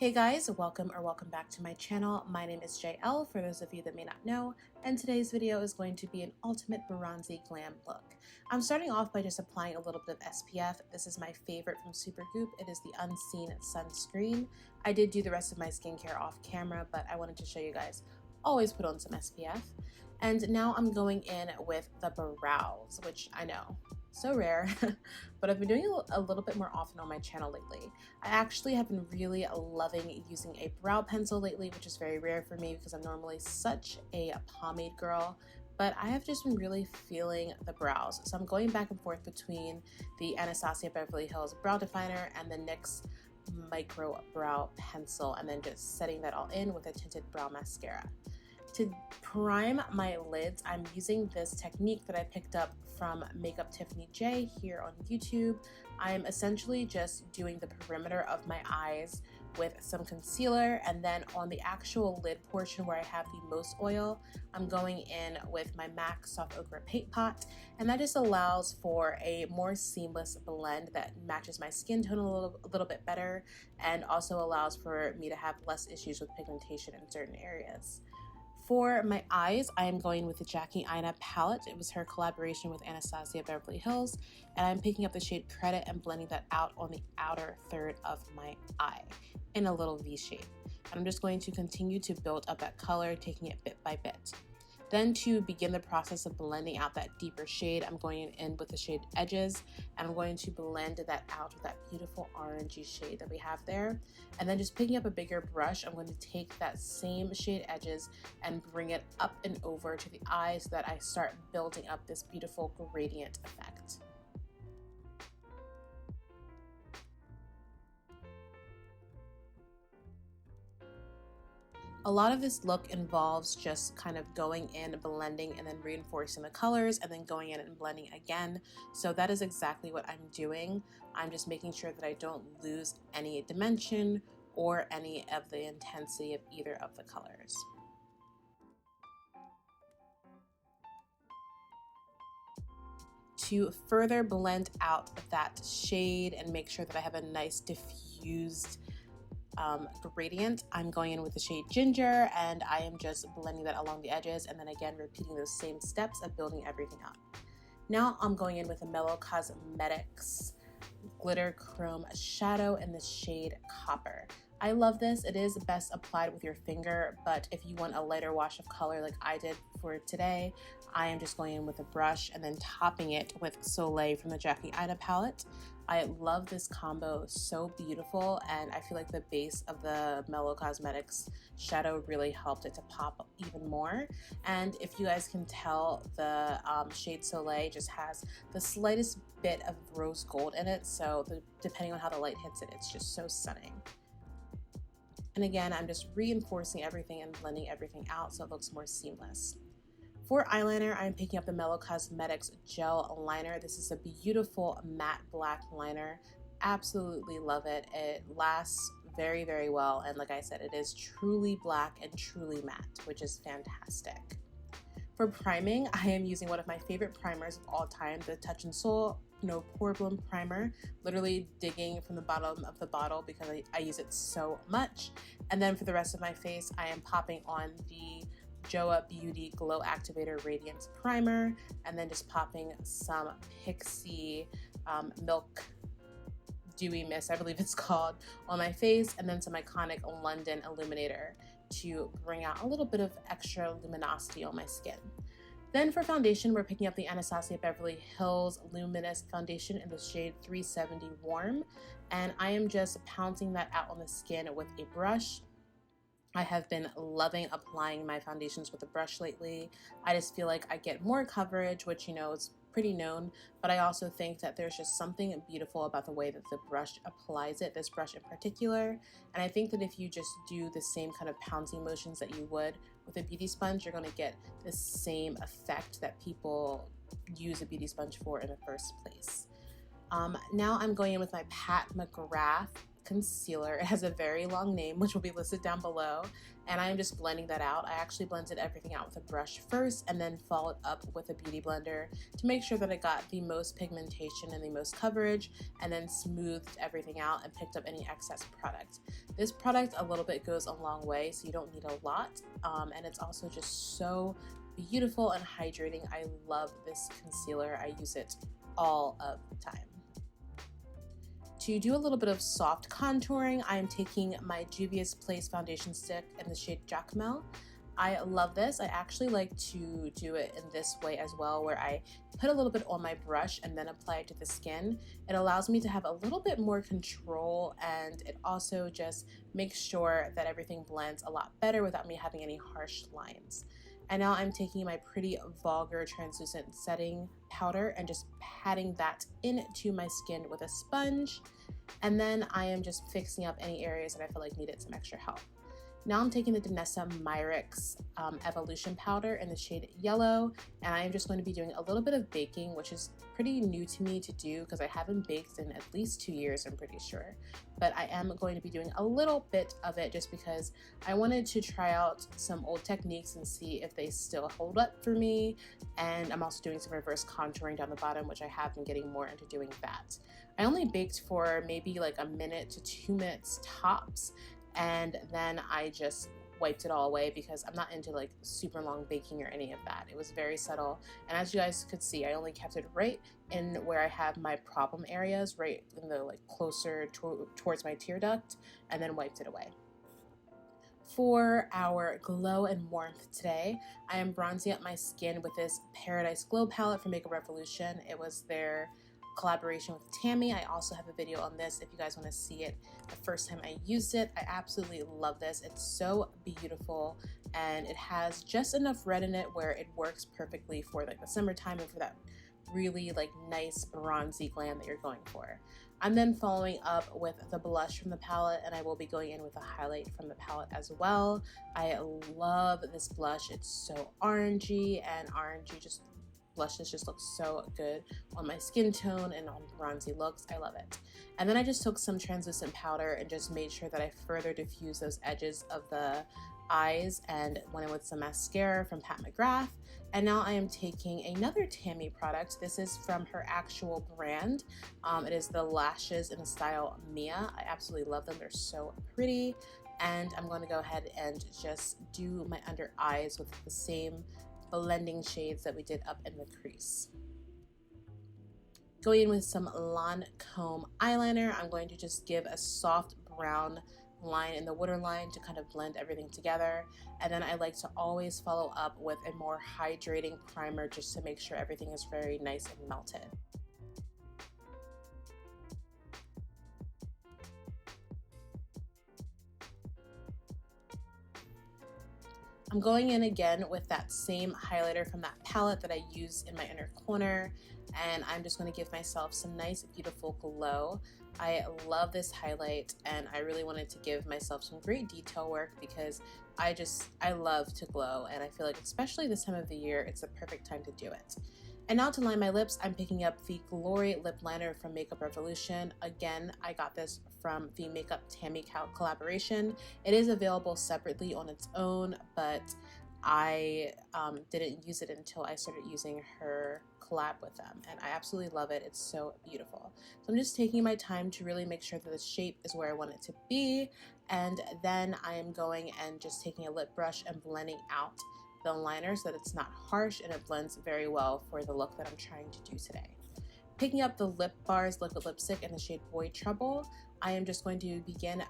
Hey guys, welcome back to my channel. My name is Jael, for those of you that may not know, and today's video is going to be an ultimate bronzy glam look. I'm starting off by just applying a little bit of SPF. This is my favorite from Supergoop. It is the Unseen Sunscreen. I did do the rest of my skincare off camera, but I wanted to show you guys. Always put on some SPF. And now I'm going in with the brows, which I know, so rare, but I've been doing it a little bit more often on my channel lately. I actually have been really loving using a brow pencil lately, which is very rare for me because I'm normally such a pomade girl, but I have just been really feeling the brows. So I'm going back and forth between the Anastasia Beverly Hills Brow Definer and the NYX MicroBrow pencil, and then just setting that all in with a tinted brow mascara. To prime my lids, I'm using this technique that I picked up from MakeupbyTammi J here on YouTube. I am essentially just doing the perimeter of my eyes with some concealer, and then on the actual lid portion where I have the most oil, I'm going in with my MAC Soft Ochre Paint Pot, and that just allows for a more seamless blend that matches my skin tone a little bit better, and also allows for me to have less issues with pigmentation in certain areas. For my eyes, I am going with the Aina palette. It was her collaboration with Anastasia Beverly Hills, and I'm picking up the shade Credit and blending that out on the outer third of my eye in a little V shape. And I'm just going to continue to build up that color, taking it bit by bit. Then to begin the process of blending out that deeper shade, I'm going in with the shade Edges, and I'm going to blend that out with that beautiful orangey shade that we have there. And then just picking up a bigger brush, I'm going to take that same shade Edges and bring it up and over to the eyes so that I start building up this beautiful gradient effect. A lot of this look involves just kind of going in, blending, and then reinforcing the colors, and then going in and blending again. So that is exactly what I'm doing. I'm just making sure that I don't lose any dimension or any of the intensity of either of the colors. To further blend out that shade and make sure that I have a nice diffused gradient, I'm going in with the shade Ginger, and I am just blending that along the edges, and then again repeating those same steps of building everything up. Now I'm going in with a Mellow Cosmetics Glitter Chrome Shadow in the shade Copper. I love this. It is best applied with your finger, but if you want a lighter wash of color like I did for today, I am just going in with a brush and then topping it with Soleil from the Aina palette. I love this combo, so beautiful, and I feel like the base of the Mellow Cosmetics shadow really helped it to pop even more. And if you guys can tell, the shade Soleil just has the slightest bit of rose gold in it, so depending on how the light hits it, it's just so stunning. And again, I'm just reinforcing everything and blending everything out so it looks more seamless. For eyeliner, I'm picking up the Mellow Cosmetics Gel Liner. This is a beautiful matte black liner. Absolutely love it. It lasts very, very well. And like I said, it is truly black and truly matte, which is fantastic. For priming, I am using one of my favorite primers of all time, the Touch in Sol Poreblem primer. Literally digging from the bottom of the bottle because I use it so much. And then for the rest of my face, I am popping on the Joah Beauty Glow Activator Radiance Primer, and then just popping some Pixie Milk Dewy Mist, I believe it's called, on my face, and then some iconic London Illuminator to bring out a little bit of extra luminosity on my skin. Then for foundation, we're picking up the Anastasia Beverly Hills Luminous Foundation in the shade 370 Warm, and I am just pouncing that out on the skin with a brush. I have been loving applying my foundations with a brush lately. I just feel like I get more coverage, which, you know, is pretty known, but I also think that there's just something beautiful about the way that the brush applies it, this brush in particular. And I think that if you just do the same kind of pouncing motions that you would with a beauty sponge, you're going to get the same effect that people use a beauty sponge for in the first place. Now I'm going in with my Pat McGrath concealer. It has a very long name, which will be listed down below, and I am just blending that out. I actually blended everything out with a brush first and then followed up with a beauty blender to make sure that I got the most pigmentation and the most coverage, and then smoothed everything out and picked up any excess product. This product a little bit goes a long way, so you don't need a lot, and it's also just so beautiful and hydrating. I love this concealer. I use it all of the time. To do a little bit of soft contouring, I am taking my Juvia's Place foundation stick in the shade Jacmel. I love this. I actually like to do it in this way as well, where I put a little bit on my brush and then apply it to the skin. It allows me to have a little bit more control, and it also just makes sure that everything blends a lot better without me having any harsh lines. And now I'm taking my pretty Vulgar translucent setting powder and just patting that into my skin with a sponge. And then I am just fixing up any areas that I feel like needed some extra help. Now I'm taking the Danessa Myricks Evolution Powder in the shade Yellow, and I am just going to be doing a little bit of baking, which is pretty new to me to do because I haven't baked in at least 2 years, I'm pretty sure. But I am going to be doing a little bit of it just because I wanted to try out some old techniques and see if they still hold up for me. And I'm also doing some reverse contouring down the bottom, which I have been getting more into doing that. I only baked for maybe like 1 minute to 2 minutes tops, and then I just wiped it all away because I'm not into like super long baking or any of that. It was very subtle, and as you guys could see, I only kept it right in where I have my problem areas, right in the like closer towards my tear duct, and then wiped it away. For our glow and warmth today, I am bronzing up my skin with this Paradise Glow palette from Makeup Revolution. It was their collaboration with Tammy. I also have a video on this if you guys want to see it the first time I used it. I absolutely love this. It's so beautiful, and it has just enough red in it where it works perfectly for like the summertime and for that really like nice bronzy glam that you're going for. I'm then following up with the blush from the palette, and I will be going in with a highlight from the palette as well. I love this blush. It's so orangey, and orangey just blushes just look so good on my skin tone and on bronzy looks. I love it. And then I just took some translucent powder and just made sure that I further diffuse those edges of the eyes, and went in with some mascara from McGrath. And now I am taking another Tammy product. This is from her actual brand. It is the lashes in the style Mia. I absolutely love them. They're so pretty. And I'm going to go ahead and just do my under eyes with the same blending shades that we did up in the crease. Going in with some Lancome eyeliner, I'm going to just give a soft brown line in the waterline to kind of blend everything together. And then I like to always follow up with a more hydrating primer just to make sure everything is very nice and melted. I'm going in again with that same highlighter from that palette that I used in my inner corner, and I'm just going to give myself some nice, beautiful glow. I love this highlight, and I really wanted to give myself some great detail work because I love to glow, and I feel like especially this time of the year, it's the perfect time to do it. And now to line my lips, I'm picking up the Glory Lip Liner from Makeup Revolution. Again, I got this from the MakeupbyTammi collaboration. It is available separately on its own, but I didn't use it until I started using her collab with them, and I absolutely love it. It's so beautiful. So I'm just taking my time to really make sure that the shape is where I want it to be, and then I am going and just taking a lip brush and blending out the liner so that it's not harsh and it blends very well for the look that I'm trying to do today. Picking up the Lip Bars Liquid Lipstick in the shade Boy Trouble, I am just going to begin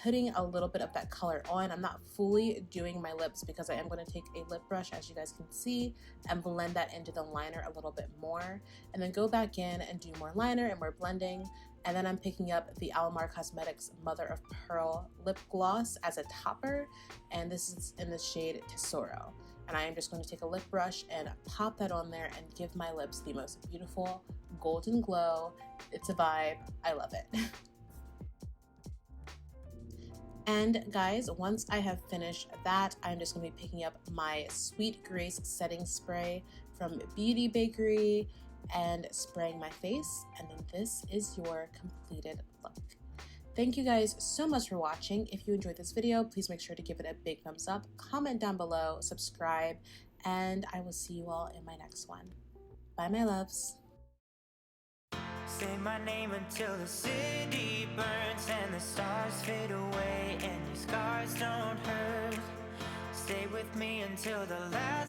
putting a little bit of that color on. I'm not fully doing my lips because I am going to take a lip brush, as you guys can see, and blend that into the liner a little bit more, and then go back in and do more liner and more blending. And then I'm picking up the Alamar Cosmetics Mother of Pearl Lip Gloss as a topper, and this is in the shade Tesoro. And I am just going to take a lip brush and pop that on there and give my lips the most beautiful golden glow. It's a vibe. I love it. And guys, once I have finished that, I'm just going to be picking up my Sweet Grace setting spray from Beauty Bakery and spraying my face, and then this is your completed look. Thank you guys so much for watching. If you enjoyed this video, please make sure to give it a big thumbs up, comment down below, subscribe, and I will see you all in my next one. Bye, my loves. Say my name until the city burns and the stars fade away and your scars don't hurt. Stay with me until the last